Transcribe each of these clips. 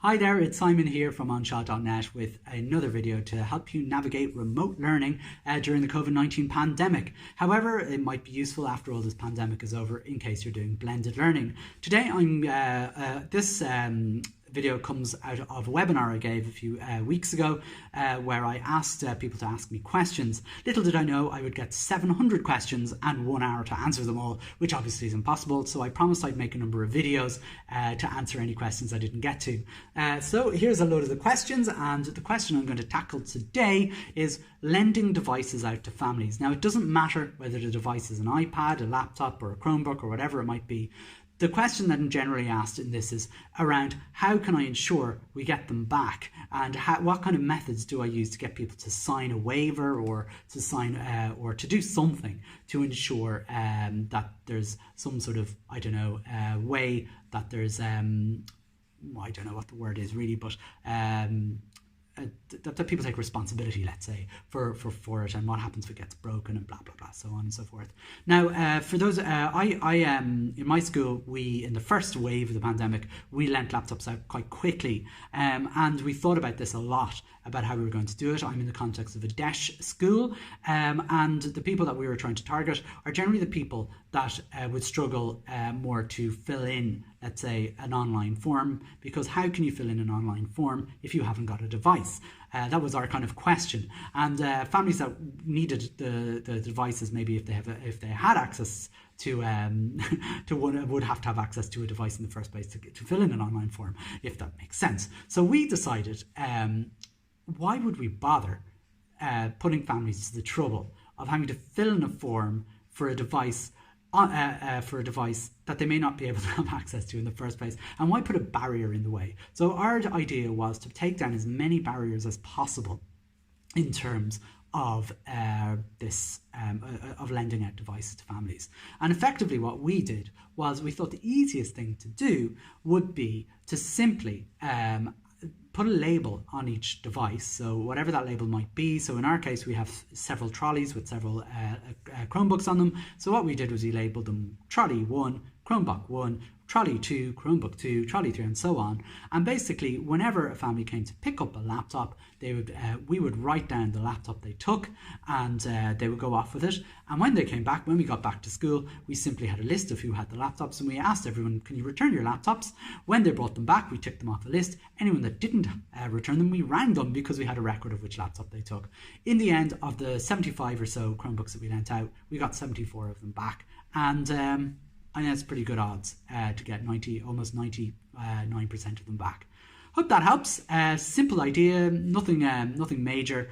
Hi there, it's Simon here from onshaw.net with another video to help you navigate remote learning during the COVID-19 pandemic. However, it might be useful after all this pandemic is over in case you're doing blended learning. Today, this video comes out of a webinar I gave a few weeks ago where I asked people to ask me questions. Little did I know I would get 700 questions and 1 hour to answer them all, which obviously is impossible. So I promised I'd make a number of videos to answer any questions I didn't get to. So here's a load of the questions, and the question I'm going to tackle today is lending devices out to families. Now, it doesn't matter whether the device is an iPad, a laptop, or a Chromebook, or whatever it might be. The question that I'm generally asked in this is around how can I ensure we get them back, and what kind of methods do I use to get people to sign a waiver or to sign or to do something to ensure that there's some sort of, way that there's, I don't know what the word is really, but that people take responsibility, let's say, for it, and what happens if it gets broken, and blah blah blah, so on and so forth. Now, for those, in my school, in the first wave of the pandemic, we lent laptops out quite quickly, and we thought about this a lot, about how we were going to do it. I'm in the context of a DESH school, and the people that we were trying to target are generally the people that would struggle more to fill in, let's say, an online form, because how can you fill in an online form if you haven't got a device? That was our kind of question, and families that needed the devices, maybe if they had access to one, would have to have access to a device in the first place to fill in an online form, if that makes sense. So we decided, why would we bother putting families to the trouble of having to fill in a form for a device that they may not be able to have access to in the first place, and why put a barrier in the way? So our idea was to take down as many barriers as possible in terms of of lending out devices to families. And effectively what we did was we thought the easiest thing to do would be to simply put a label on each device, so whatever that label might be. So in our case, we have several trolleys with several Chromebooks on them. So what we did was we labeled them Trolley 1, Chromebook 1, Trolley 2, Chromebook 2, Trolley 3, and so on. And basically, whenever a family came to pick up a laptop, we would write down the laptop they took, and they would go off with it. And when they came back, when we got back to school, we simply had a list of who had the laptops, and we asked everyone, can you return your laptops? When they brought them back, we ticked them off the list. Anyone that didn't return them, we rang them, because we had a record of which laptop they took. In the end, of the 75 or so Chromebooks that we lent out, we got 74 of them back, and I think that's pretty good odds to get almost 99% of them back. Hope that helps. Simple idea, nothing major.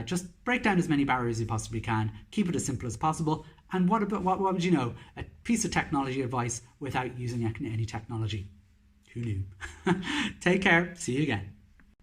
Just break down as many barriers as you possibly can. Keep it as simple as possible. And what would you know? A piece of technology advice without using any technology. Who knew? Take care. See you again.